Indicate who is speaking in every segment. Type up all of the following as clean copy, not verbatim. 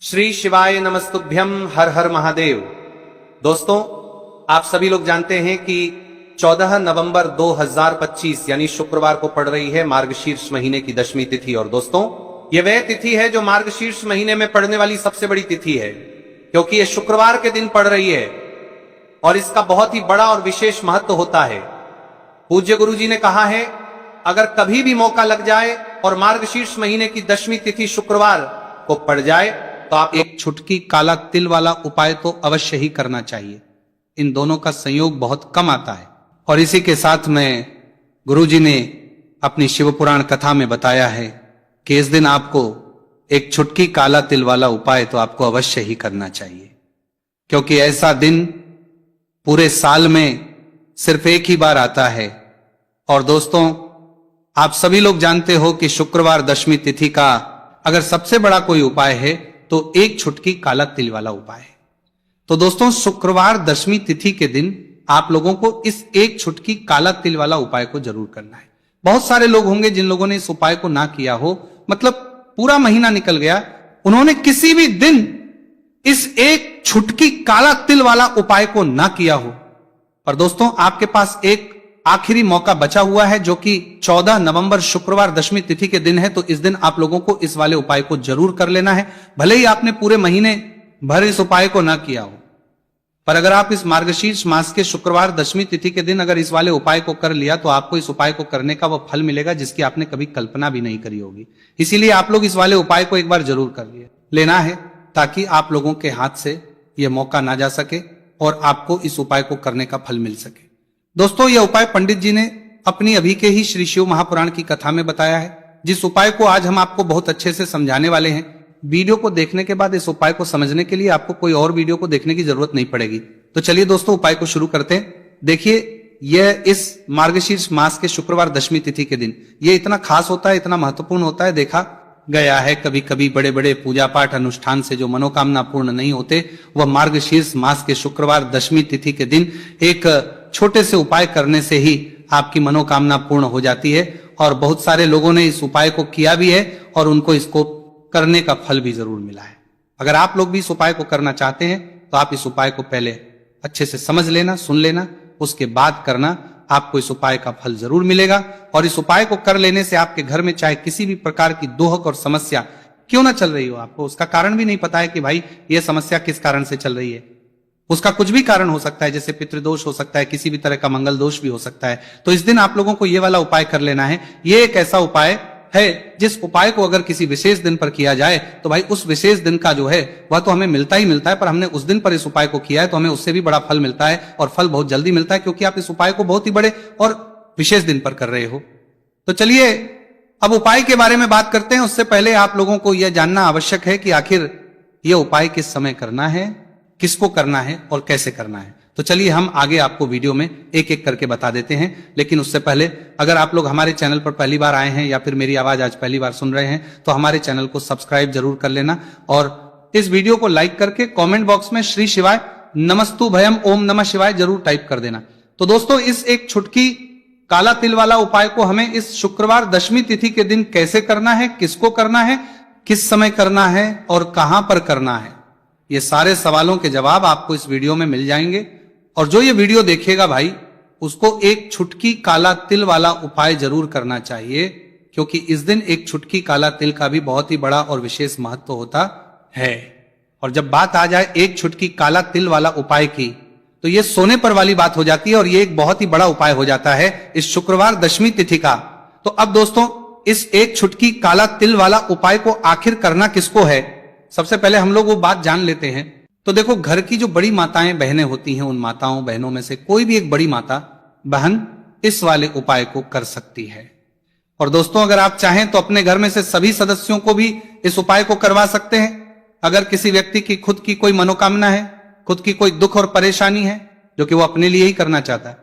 Speaker 1: श्री शिवाय नमस्तुभ्यम, हर हर महादेव। दोस्तों, आप सभी लोग जानते हैं कि 14 नवंबर 2025 यानी शुक्रवार को पड़ रही है मार्गशीर्ष महीने की दशमी तिथि। और दोस्तों, ये वह तिथि है जो मार्गशीर्ष महीने में पड़ने वाली सबसे बड़ी तिथि है, क्योंकि ये शुक्रवार के दिन पड़ रही है और इसका बहुत ही बड़ा और विशेष महत्व होता है। पूज्य गुरु जी ने कहा है, अगर कभी भी मौका लग जाए और मार्गशीर्ष महीने की दशमी तिथि शुक्रवार को पड़ जाए तो आप एक छुटकी काला तिल वाला उपाय तो अवश्य ही करना चाहिए। इन दोनों का संयोग बहुत कम आता है। और इसी के साथ में गुरुजी ने अपनी शिव पुराण कथा में बताया है कि इस दिन आपको एक छुटकी काला तिल वाला उपाय तो आपको अवश्य ही करना चाहिए, क्योंकि ऐसा दिन पूरे साल में सिर्फ एक ही बार आता है। और दोस्तों, आप सभी लोग जानते हो कि शुक्रवार दशमी तिथि का अगर सबसे बड़ा कोई उपाय है तो एक छुटकी काला तिल वाला उपाय है। तो दोस्तों, शुक्रवार दशमी तिथि के दिन आप लोगों को इस एक छुटकी काला तिल वाला उपाय को जरूर करना है। बहुत सारे लोग होंगे जिन लोगों ने इस उपाय को ना किया हो, मतलब पूरा महीना निकल गया, उन्होंने किसी भी दिन इस एक छुटकी काला तिल वाला उपाय को ना किया हो। पर दोस्तों, आपके पास एक आखिरी मौका बचा हुआ है, जो कि 14 नवंबर शुक्रवार दशमी तिथि के दिन है। तो इस दिन आप लोगों को इस वाले उपाय को जरूर कर लेना है, भले ही आपने पूरे महीने भर इस उपाय को ना किया हो। पर अगर आप इस मार्गशीर्ष मास के शुक्रवार दशमी तिथि के दिन अगर इस वाले उपाय को कर लिया तो आपको इस उपाय को करने का वह फल मिलेगा जिसकी आपने कभी कल्पना भी नहीं करी होगी। इसीलिए आप लोग इस वाले उपाय को एक बार जरूर कर लेना है, ताकि आप लोगों के हाथ से यह मौका ना जा सके और आपको इस उपाय को करने का फल मिल सके। दोस्तों, यह उपाय पंडित जी ने अपनी अभी के ही श्री शिव महापुराण की कथा में बताया है, जिस उपाय को आज हम आपको बहुत अच्छे से समझाने वाले हैं। वीडियो को देखने के बाद इस उपाय को समझने के लिए आपको कोई और वीडियो को देखने की जरूरत नहीं पड़ेगी। तो चलिए दोस्तों, उपाय को शुरू करते हैं। देखिए, यह इस मार्गशीर्ष मास के शुक्रवार दशमी तिथि के दिन यह इतना खास होता है, इतना महत्वपूर्ण होता है। देखा गया है कभी कभी बड़े बड़े पूजा पाठ अनुष्ठान से जो मनोकामना पूर्ण नहीं होते, वह मार्गशीर्ष मास के शुक्रवार दशमी तिथि के दिन एक छोटे से उपाय करने से ही आपकी मनोकामना पूर्ण हो जाती है। और बहुत सारे लोगों ने इस उपाय को किया भी है और उनको इसको करने का फल भी जरूर मिला है। अगर आप लोग भी इस उपाय को करना चाहते हैं तो आप इस उपाय को पहले अच्छे से समझ लेना, सुन लेना, उसके बाद करना, आपको इस उपाय का फल जरूर मिलेगा। और इस उपाय को कर लेने से आपके घर में चाहे किसी भी प्रकार की दोहक और समस्या क्यों ना चल रही हो, आपको उसका कारण भी नहीं पता है कि भाई ये समस्या किस कारण से चल रही है, उसका कुछ भी कारण हो सकता है, जैसे पितृदोष हो सकता है, किसी भी तरह का मंगल दोष भी हो सकता है। तो इस दिन आप लोगों को ये वाला उपाय कर लेना है। ये एक ऐसा उपाय है जिस उपाय को अगर किसी विशेष दिन पर किया जाए तो भाई उस विशेष दिन का जो है वह तो हमें मिलता ही मिलता है, पर हमने उस दिन पर इस उपाय को किया है तो हमें उससे भी बड़ा फल मिलता है, और फल बहुत जल्दी मिलता है, क्योंकि आप इस उपाय को बहुत ही बड़े और विशेष दिन पर कर रहे हो। तो चलिए अब उपाय के बारे में बात करते हैं। उससे पहले आप लोगों को यह जानना आवश्यक है कि आखिर यह उपाय किस समय करना है, किसको करना है और कैसे करना है। तो चलिए हम आगे आपको वीडियो में एक एक करके बता देते हैं। लेकिन उससे पहले अगर आप लोग हमारे चैनल पर पहली बार आए हैं या फिर मेरी आवाज आज पहली बार सुन रहे हैं तो हमारे चैनल को सब्सक्राइब जरूर कर लेना, और इस वीडियो को लाइक करके कमेंट बॉक्स में श्री शिवाय नमस्तु भयम ओम नमः शिवाय जरूर टाइप कर देना। तो दोस्तों, इस एक छुटकी काला तिल वाला उपाय को हमें इस शुक्रवार दशमी तिथि के दिन कैसे करना है, किसको करना है, किस समय करना है और कहां पर करना है, ये सारे सवालों के जवाब आपको इस वीडियो में मिल जाएंगे। और जो ये वीडियो देखेगा भाई, उसको एक छुटकी काला तिल वाला उपाय जरूर करना चाहिए, क्योंकि इस दिन एक छुटकी काला तिल का भी बहुत ही बड़ा और विशेष महत्व होता है। और जब बात आ जाए एक छुटकी काला तिल वाला उपाय की, तो ये सोने पर वाली बात हो जाती है और ये एक बहुत ही बड़ा उपाय हो जाता है इस शुक्रवार दशमी तिथि का। तो अब दोस्तों, इस एक छुटकी काला तिल वाला उपाय को आखिर करना किसको है, सबसे पहले हम लोग वो बात जान लेते हैं। तो देखो, घर की जो बड़ी माताएं बहनें होती हैं, उन माताओं बहनों में से कोई भी एक बड़ी माता बहन इस वाले उपाय को कर सकती है। और दोस्तों, अगर आप चाहें तो अपने घर में से सभी सदस्यों को भी इस उपाय को करवा सकते हैं। अगर किसी व्यक्ति की खुद की कोई मनोकामना है, खुद की कोई दुख और परेशानी है जो कि वो अपने लिए ही करना चाहता है,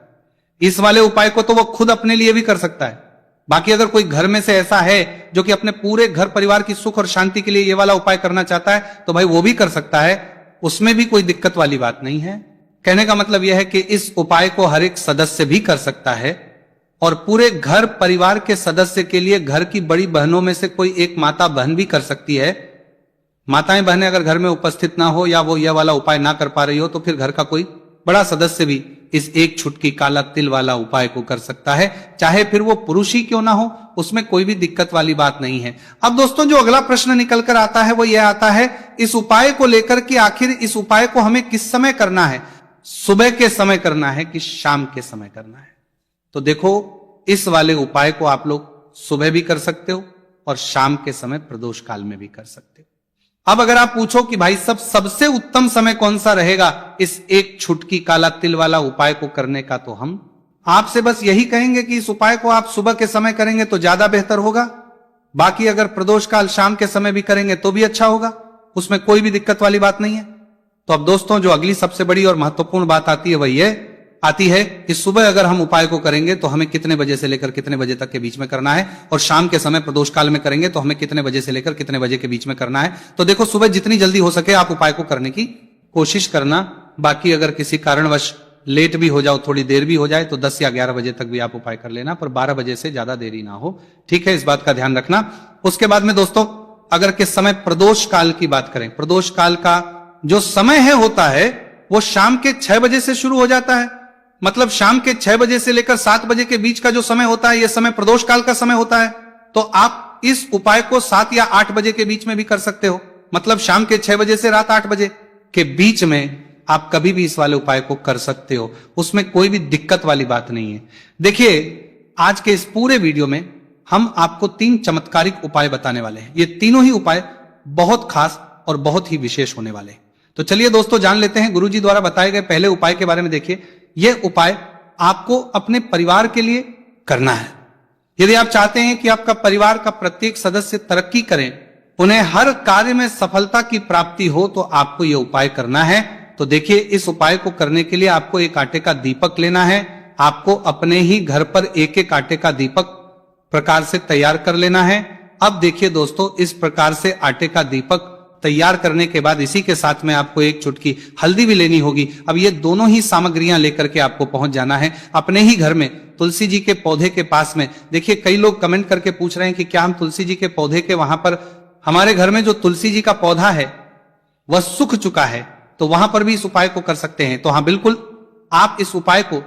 Speaker 1: इस वाले उपाय को तो वो खुद अपने लिए भी कर सकता है। बाकी अगर कोई घर में से ऐसा है जो कि अपने पूरे घर परिवार की सुख और शांति के लिए ये वाला उपाय करना चाहता है, तो भाई वो भी कर सकता है, उसमें भी कोई दिक्कत वाली बात नहीं है। कहने का मतलब यह है कि इस उपाय को हर एक सदस्य भी कर सकता है, और पूरे घर परिवार के सदस्य के लिए घर की बड़ी बहनों में से कोई एक माता बहन भी कर सकती है। माताएं बहनें अगर घर में उपस्थित ना हो या वो यह वाला उपाय ना कर पा रही हो तो फिर घर का कोई बड़ा सदस्य भी इस एक छुटकी काला तिल वाला उपाय को कर सकता है, चाहे फिर वो पुरुष ही क्यों ना हो, उसमें कोई भी दिक्कत वाली बात नहीं है। अब दोस्तों जो अगला प्रश्न निकल कर आता है वो यह आता है इस उपाय को लेकर कि आखिर इस उपाय को हमें किस समय करना है, सुबह के समय करना है कि शाम के समय करना है। तो देखो इस वाले उपाय को आप लोग सुबह भी कर सकते हो और शाम के समय प्रदोष काल में भी कर सकते हो। अब अगर आप पूछो कि भाई सबसे उत्तम समय कौन सा रहेगा इस एक छुटकी काला तिल वाला उपाय को करने का, तो हम आपसे बस यही कहेंगे कि इस उपाय को आप सुबह के समय करेंगे तो ज्यादा बेहतर होगा। बाकी अगर प्रदोष काल शाम के समय भी करेंगे तो भी अच्छा होगा, उसमें कोई भी दिक्कत वाली बात नहीं है। तो अब दोस्तों जो अगली सबसे बड़ी और महत्वपूर्ण बात आती है वह ये आती है कि सुबह अगर हम उपाय को करेंगे तो हमें कितने बजे से लेकर कितने बजे तक के बीच में करना है, और शाम के समय प्रदोष काल में करेंगे तो हमें कितने बजे से लेकर कितने बजे के बीच में करना है। तो देखो सुबह जितनी जल्दी हो सके आप उपाय को करने की कोशिश करना। बाकी अगर किसी कारणवश लेट भी हो जाओ, थोड़ी देर भी हो जाए, तो 10 या 11 बजे तक भी आप उपाय कर लेना, पर 12 बजे से ज्यादा देरी ना हो, ठीक है, इस बात का ध्यान रखना। उसके बाद में दोस्तों अगर किस समय प्रदोष काल की बात करें, प्रदोष काल का जो समय है होता है वो शाम के 6 बजे से शुरू हो जाता है। मतलब शाम के 6 बजे से लेकर 7 बजे के बीच का जो समय होता है यह समय प्रदोष काल का समय होता है। तो आप इस उपाय को 7 या 8 बजे के बीच में भी कर सकते हो। मतलब शाम के 6 बजे से रात 8 बजे के बीच में आप कभी भी इस वाले उपाय को कर सकते हो, उसमें कोई भी दिक्कत वाली बात नहीं है। देखिए आज के इस पूरे वीडियो में हम आपको 3 चमत्कारिक उपाय बताने वाले हैं। ये तीनों ही उपाय बहुत खास और बहुत ही विशेष होने वाले हैं। तो चलिए दोस्तों जान लेते हैं गुरुजी द्वारा बताए गए पहले उपाय के बारे में। देखिए यह उपाय आपको अपने परिवार के लिए करना है। यदि आप चाहते हैं कि आपका परिवार का प्रत्येक सदस्य तरक्की करे, उन्हें हर कार्य में सफलता की प्राप्ति हो, तो आपको यह उपाय करना है। तो देखिए इस उपाय को करने के लिए आपको एक आटे का दीपक लेना है। आपको अपने ही घर पर एक एक आटे का दीपक प्रकार से तैयार कर लेना है। अब देखिए दोस्तों इस प्रकार से आटे का दीपक तैयार करने के बाद इसी के साथ में आपको एक चुटकी हल्दी भी लेनी होगी। अब ये दोनों ही सामग्रियां लेकर के आपको पहुंच जाना है अपने ही घर में तुलसी जी के पौधे के पास में। देखिए कई लोग कमेंट करके पूछ रहे हैं कि क्या हम तुलसी जी के पौधे के वहां पर, हमारे घर में जो तुलसी जी का पौधा है वह सूख चुका है, तो वहां पर भी इस उपाय को कर सकते हैं। तो हाँ बिल्कुल आप इस उपाय को,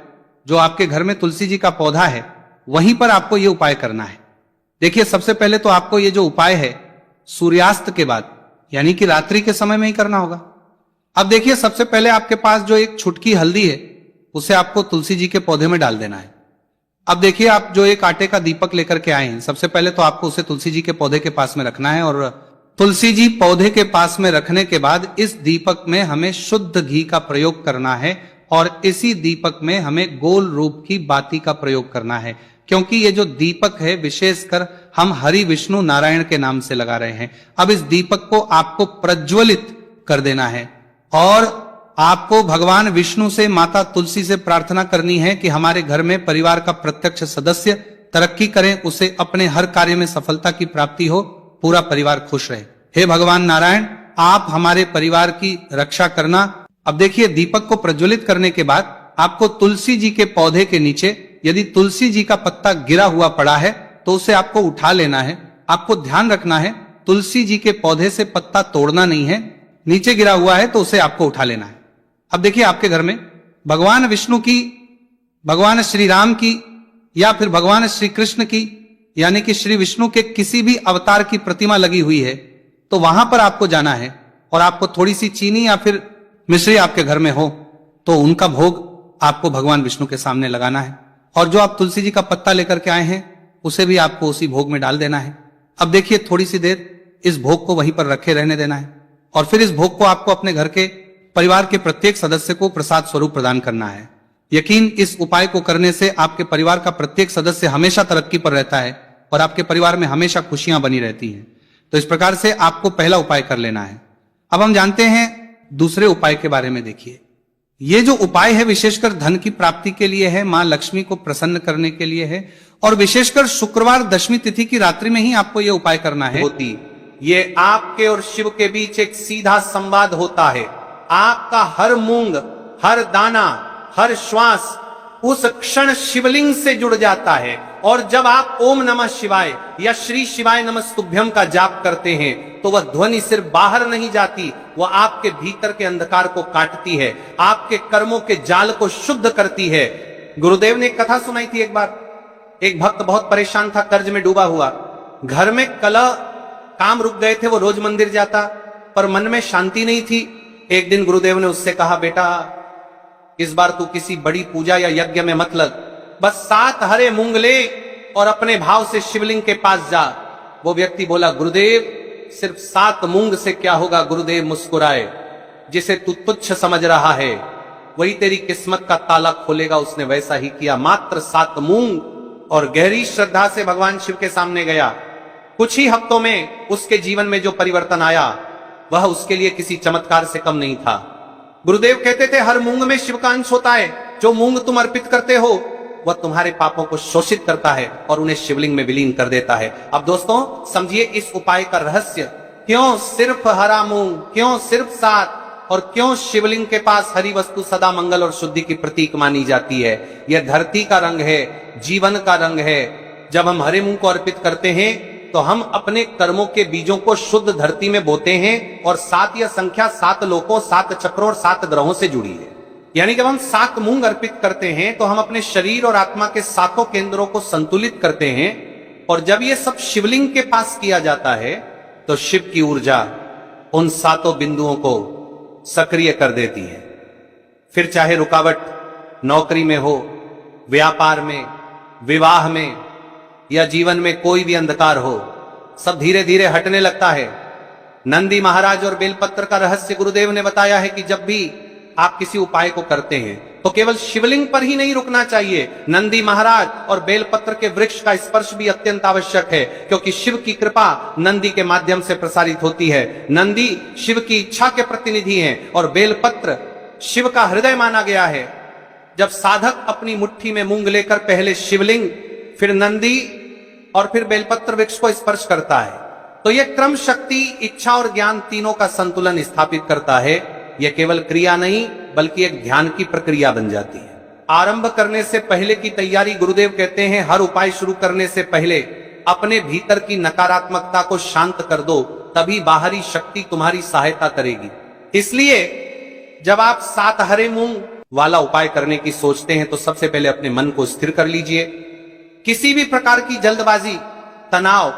Speaker 1: जो आपके घर में तुलसी जी का पौधा है वहीं पर आपको यह उपाय करना है। देखिए सबसे पहले तो आपको ये जो उपाय है सूर्यास्त के बाद यानी कि रात्रि के समय में ही करना होगा। अब देखिए सबसे पहले आपके पास जो एक छुटकी हल्दी है उसे आपको तुलसी जी के पौधे में डाल देना है। अब देखिए आप जो एक आटे का दीपक लेकर के आए हैं, सबसे पहले तो आपको उसे तुलसी जी के पौधे के पास में रखना है, और तुलसी जी पौधे के पास में रखने के बाद इस दीपक में हमें शुद्ध घी का प्रयोग करना है, और इसी दीपक में हमें गोल रूप की बाती का प्रयोग करना है। क्योंकि ये जो दीपक है विशेषकर हम हरि विष्णु नारायण के नाम से लगा रहे हैं। अब इस दीपक को आपको प्रज्वलित कर देना है, और आपको भगवान विष्णु से, माता तुलसी से प्रार्थना करनी है कि हमारे घर में परिवार का प्रत्यक्ष सदस्य तरक्की करें, उसे अपने हर कार्य में सफलता की प्राप्ति हो, पूरा परिवार खुश रहे। हे भगवान नारायण आप हमारे परिवार की रक्षा करना। अब देखिए दीपक को प्रज्वलित करने के बाद आपको तुलसी जी के पौधे के नीचे यदि तुलसी जी का पत्ता गिरा हुआ पड़ा है तो उसे आपको उठा लेना है। आपको ध्यान रखना है तुलसी जी के पौधे से पत्ता तोड़ना नहीं है, नीचे गिरा हुआ है तो उसे आपको उठा लेना है। अब देखिए आपके घर में भगवान विष्णु की, भगवान श्री राम की, या फिर भगवान श्री कृष्ण की यानी कि श्री विष्णु के किसी भी अवतार की प्रतिमा लगी हुई है, तो वहां पर आपको जाना है और आपको थोड़ी सी चीनी या फिर मिश्री आपके घर में हो तो उनका भोग आपको भगवान विष्णु के सामने लगाना है, और जो आप तुलसी जी का पत्ता लेकर के आए हैं उसे भी आपको उसी भोग में डाल देना है। अब देखिए थोड़ी सी देर इस भोग को वहीं पर रखे रहने देना है, और फिर इस भोग को आपको अपने घर के परिवार के प्रत्येक सदस्य को प्रसाद स्वरूप प्रदान करना है। यकीन इस उपाय को करने से आपके परिवार का प्रत्येक सदस्य हमेशा तरक्की पर रहता है और आपके परिवार में हमेशा खुशियां बनी रहती हैं। तो इस प्रकार से आपको पहला उपाय कर लेना है। अब हम जानते हैं दूसरे उपाय के बारे में। देखिए ये जो उपाय है विशेषकर धन की प्राप्ति के लिए है, मां लक्ष्मी को प्रसन्न करने के लिए है, और विशेषकर शुक्रवार दशमी तिथि की रात्रि में ही आपको यह उपाय करना है। ये आपके और शिव के बीच एक सीधा संवाद होता है। आपका हर मूंग, हर दाना, हर श्वास उस क्षण शिवलिंग से जुड़ जाता है, और जब आप ओम नमः शिवाय या श्री शिवाय नमस्तुभ्यम का जाप करते हैं तो वह ध्वनि सिर्फ बाहर नहीं जाती, वह आपके भीतर के अंधकार को काटती है, आपके कर्मों के जाल को शुद्ध करती है। गुरुदेव ने एक कथा सुनाई थी। एक बार एक भक्त बहुत परेशान था, कर्ज में डूबा हुआ, घर में कलह, काम रुक गए थे, वो रोज मंदिर जाता पर मन में शांति नहीं थी। एक दिन गुरुदेव ने उससे कहा, बेटा इस बार तू किसी बड़ी पूजा या यज्ञ में मत लग, बस 7 हरे मूंग ले और अपने भाव से शिवलिंग के पास जा। वो व्यक्ति बोला, गुरुदेव सिर्फ 7 मूंग से क्या होगा। गुरुदेव मुस्कुराए, जिसे तू तुच्छ समझ रहा है वही तेरी किस्मत का ताला खोलेगा। उसने वैसा ही किया, मात्र 7 मूंग और गहरी श्रद्धा से भगवान शिव के सामने गया। कुछ ही हफ्तों में उसके जीवन में जो परिवर्तन आया वह उसके लिए किसी चमत्कार से कम नहीं था। गुरुदेव कहते थे, हर मूंग में शिव का अंश होता है। जो मूंग तुम अर्पित करते हो वह तुम्हारे पापों को शोषित करता है और उन्हें शिवलिंग में विलीन कर देता है। अब दोस्तों समझिए इस उपाय का रहस्य, क्यों सिर्फ हरा मूंग, क्यों सिर्फ 7 और क्यों शिवलिंग के पास हरी वस्तु सदा मंगल और शुद्धि की प्रतीक मानी जाती है। यह धरती का रंग है, जीवन का रंग है। जब हम हरे मूंग को अर्पित करते हैं तो हम अपने कर्मों के बीजों को शुद्ध धरती में बोते हैं और 7 यह संख्या 7 लोकों, 7 चक्रों और 7 ग्रहों से जुड़ी है। यानी जब हम 7 मूंग अर्पित करते हैं तो हम अपने शरीर और आत्मा के 7 केंद्रों को संतुलित करते हैं और जब यह सब शिवलिंग के पास किया जाता है तो शिव की ऊर्जा उन 7 बिंदुओं को सक्रिय कर देती है। फिर चाहे रुकावट नौकरी में हो, व्यापार में, विवाह में या जीवन में कोई भी अंधकार हो, सब धीरे धीरे हटने लगता है। नंदी महाराज और बेलपत्र का रहस्य गुरुदेव ने बताया है कि जब भी आप किसी उपाय को करते हैं तो केवल शिवलिंग पर ही नहीं रुकना चाहिए। नंदी महाराज और बेलपत्र के वृक्ष का स्पर्श भी अत्यंत आवश्यक है, क्योंकि शिव की कृपा नंदी के माध्यम से प्रसारित होती है। नंदी शिव की इच्छा के प्रतिनिधि हैं और बेलपत्र शिव का हृदय माना गया है। जब साधक अपनी मुट्ठी में मूंग लेकर पहले शिवलिंग, फिर नंदी और फिर बेलपत्र वृक्ष को स्पर्श करता है तो यह क्रम शक्ति, इच्छा और ज्ञान तीनों का संतुलन स्थापित करता है। यह केवल क्रिया नहीं बल्कि एक ध्यान की प्रक्रिया बन जाती है। आरंभ करने से पहले की तैयारी, गुरुदेव कहते हैं हर उपाय शुरू करने से पहले अपने भीतर की नकारात्मकता को शांत कर दो, तभी बाहरी शक्ति तुम्हारी सहायता करेगी। इसलिए जब आप 7 हरे मूंग वाला उपाय करने की सोचते हैं तो सबसे पहले अपने मन को स्थिर कर लीजिए। किसी भी प्रकार की जल्दबाजी, तनाव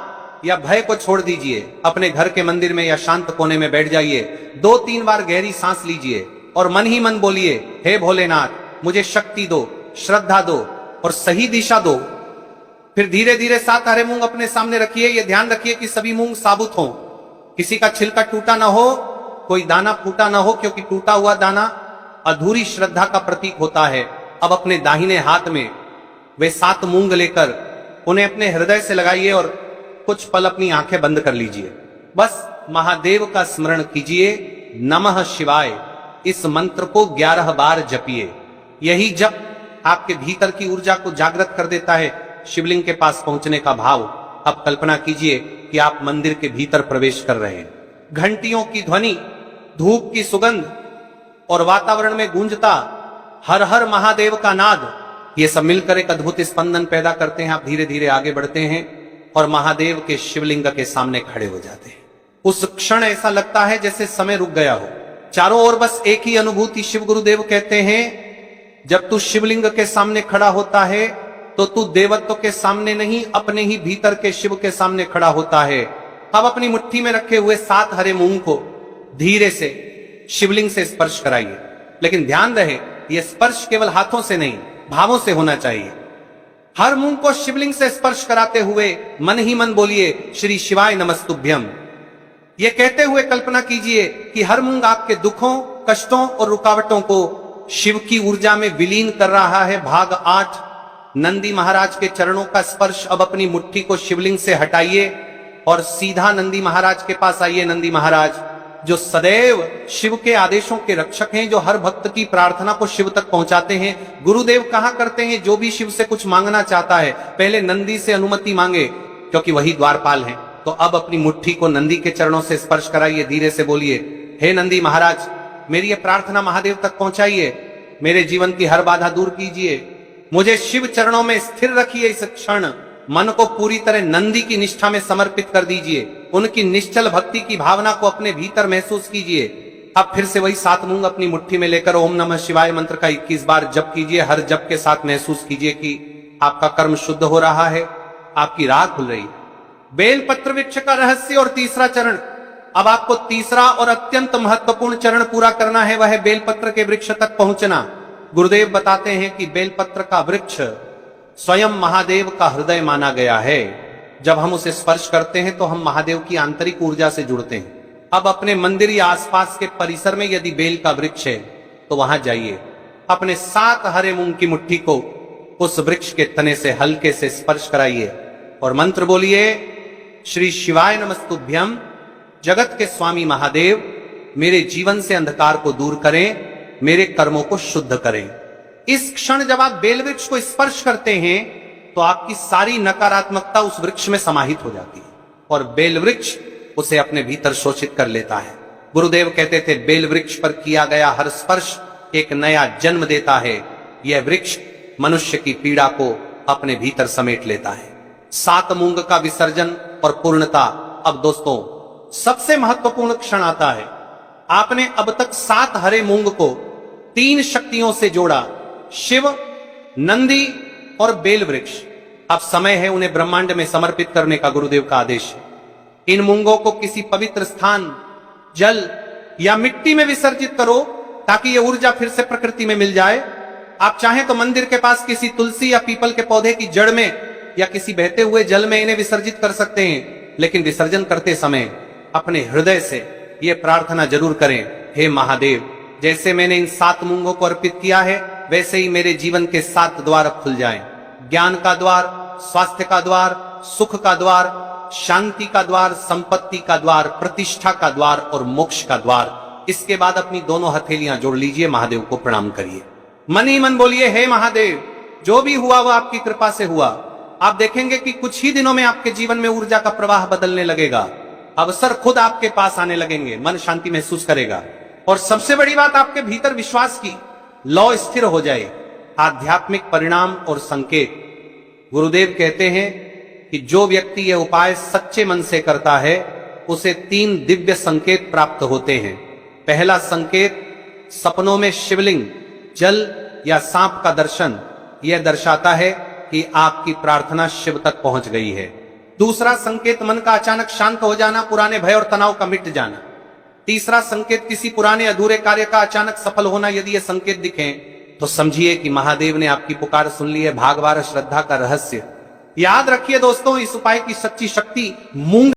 Speaker 1: या भय को छोड़ दीजिए। अपने घर के मंदिर में या शांत कोने में बैठ जाइए, 2-3 बार गहरी सांस लीजिए और मन ही मन बोलिए, हे भोलेनाथ मुझे शक्ति दो, श्रद्धा दो और सही दिशा दो। फिर धीरे धीरे 7 हरे मूंग अपने सामने रखिए। यह ध्यान रखिए कि सभी मूंग साबुत हों, किसी का छिलका टूटा ना हो, कोई दाना फूटा ना हो, क्योंकि टूटा हुआ दाना अधूरी श्रद्धा का प्रतीक होता है। अब अपने दाहिने हाथ में वे 7 मूंग लेकर उन्हें अपने हृदय से लगाइए और कुछ पल अपनी आंखें बंद कर लीजिए। बस महादेव का स्मरण कीजिए, नमः शिवाय। इस मंत्र को 11 बार जपिए। यही जप आपके भीतर की ऊर्जा को जागृत कर देता है। शिवलिंग के पास पहुंचने का भाव। अब कल्पना कीजिए कि आप मंदिर के भीतर प्रवेश कर रहे हैं। घंटियों की ध्वनि, धूप की सुगंध और वातावरण में गूंजता हर हर महादेव का नाद, ये सब मिलकर एक अद्भुत स्पंदन पैदा करते हैं। आप धीरे धीरे आगे बढ़ते हैं और महादेव के शिवलिंग के सामने खड़े हो जाते हैं। उस क्षण ऐसा लगता है जैसे समय रुक गया हो। चारों ओर बस एक ही अनुभूति। शिव गुरुदेव कहते हैं, जब तू शिवलिंग के सामने खड़ा होता है तो तू देवत्व के सामने नहीं, अपने ही भीतर के शिव के सामने खड़ा होता है। अब अपनी मुट्ठी में रखे हुए 7 हरे मूंग को धीरे से शिवलिंग से स्पर्श कराइए, लेकिन ध्यान रहे यह स्पर्श केवल हाथों से नहीं, भावों से होना चाहिए। हर मूंग को शिवलिंग से स्पर्श कराते हुए मन ही मन बोलिए, श्री शिवाय नमस्तुभ्यम। यह कहते हुए कल्पना कीजिए कि हर मूंग आपके दुखों, कष्टों और रुकावटों को शिव की ऊर्जा में विलीन कर रहा है। भाग 8, नंदी महाराज के चरणों का स्पर्श। अब अपनी मुट्ठी को शिवलिंग से हटाइए और सीधा नंदी महाराज के पास आइए। नंदी महाराज जो सदैव शिव के आदेशों के रक्षक हैं, जो हर भक्त की प्रार्थना को शिव तक पहुंचाते हैं। गुरुदेव कहा करते हैं, जो भी शिव से कुछ मांगना चाहता है पहले नंदी से अनुमति मांगे, क्योंकि वही द्वारपाल हैं। तो अब अपनी मुट्ठी को नंदी के चरणों से स्पर्श कराइए, धीरे से बोलिए, हे नंदी महाराज मेरी ये प्रार्थना महादेव तक पहुंचाइए, मेरे जीवन की हर बाधा दूर कीजिए, मुझे शिव चरणों में स्थिर रखिए। इस क्षण मन को पूरी तरह नंदी की निष्ठा में समर्पित कर दीजिए। उनकी निश्चल भक्ति की भावना को अपने भीतर महसूस कीजिए। अब फिर से वही 7 मूंग अपनी मुट्ठी में लेकर ओम नमः शिवाय मंत्र का 21 बार जप कीजिए। हर जप के साथ महसूस कीजिए कि आपका कर्म शुद्ध हो रहा है, आपकी राह खुल रही है। बेलपत्र वृक्ष का रहस्य और तीसरा चरण। अब आपको तीसरा और अत्यंत महत्वपूर्ण चरण पूरा करना है, वह है बेलपत्र के वृक्ष तक पहुंचना। गुरुदेव बताते हैं कि बेलपत्र का वृक्ष स्वयं महादेव का हृदय माना गया है। जब हम उसे स्पर्श करते हैं तो हम महादेव की आंतरिक ऊर्जा से जुड़ते हैं। अब अपने मंदिर या आसपास के परिसर में यदि बेल का वृक्ष है तो वहां जाइए। अपने 7 हरे मूंग की मुट्ठी को उस वृक्ष के तने से हल्के से स्पर्श कराइए और मंत्र बोलिए, श्री शिवाय नमस्तुभ्यम। जगत के स्वामी महादेव मेरे जीवन से अंधकार को दूर करें, मेरे कर्मों को शुद्ध करें। इस क्षण जब आप बेल वृक्ष को स्पर्श करते हैं तो आपकी सारी नकारात्मकता उस वृक्ष में समाहित हो जाती है और बेल वृक्ष उसे अपने भीतर शोषित कर लेता है। गुरुदेव कहते थे, बेल वृक्ष पर किया गया हर स्पर्श एक नया जन्म देता है। यह वृक्ष मनुष्य की पीड़ा को अपने भीतर समेट लेता है। 7 मूंग का विसर्जन और पूर्णता। अब दोस्तों सबसे महत्वपूर्ण क्षण आता है। आपने अब तक 7 हरे मूंग को 3 शक्तियों से जोड़ा, शिव, नंदी और बेल वृक्ष। अब समय है उन्हें ब्रह्मांड में समर्पित करने का। गुरुदेव का आदेश है, इन मूंगों को किसी पवित्र स्थान, जल या मिट्टी में विसर्जित करो ताकि ये ऊर्जा फिर से प्रकृति में मिल जाए। आप चाहें तो मंदिर के पास किसी तुलसी या पीपल के पौधे की जड़ में या किसी बहते हुए जल में इन्हें विसर्जित कर सकते हैं, लेकिन विसर्जन करते समय अपने हृदय से यह प्रार्थना जरूर करें, हे महादेव, जैसे मैंने इन 7 मूंगों को अर्पित किया है वैसे ही मेरे जीवन के 7 द्वार अब खुल जाएं। ज्ञान का द्वार, स्वास्थ्य का द्वार, सुख का द्वार, शांति का द्वार, संपत्ति का द्वार, प्रतिष्ठा का द्वार और मोक्ष का द्वार। इसके बाद अपनी दोनों हथेलियां जोड़ लीजिए, महादेव को प्रणाम करिए। मन ही मन बोलिए, हे महादेव, जो भी हुआ वह आपकी कृपा से हुआ। आप देखेंगे कि कुछ ही दिनों में आपके जीवन में ऊर्जा का प्रवाह बदलने लगेगा। अवसर खुद आपके पास आने लगेंगे, मन शांति महसूस करेगा और सबसे बड़ी बात, आपके भीतर विश्वास की लौ स्थिर हो जाए। आध्यात्मिक परिणाम और संकेत। गुरुदेव कहते हैं कि जो व्यक्ति यह उपाय सच्चे मन से करता है उसे 3 दिव्य संकेत प्राप्त होते हैं। पहला संकेत, सपनों में शिवलिंग, जल या सांप का दर्शन। यह दर्शाता है कि आपकी प्रार्थना शिव तक पहुंच गई है। दूसरा संकेत, मन का अचानक शांत हो जाना, पुराने भय और तनाव का मिट जाना। तीसरा संकेत, किसी पुराने अधूरे कार्य का अचानक सफल होना। यदि ये संकेत दिखें तो समझिए कि महादेव ने आपकी पुकार सुन ली है। भागवार श्रद्धा का रहस्य। याद रखिए दोस्तों, इस उपाय की सच्ची शक्ति मूंग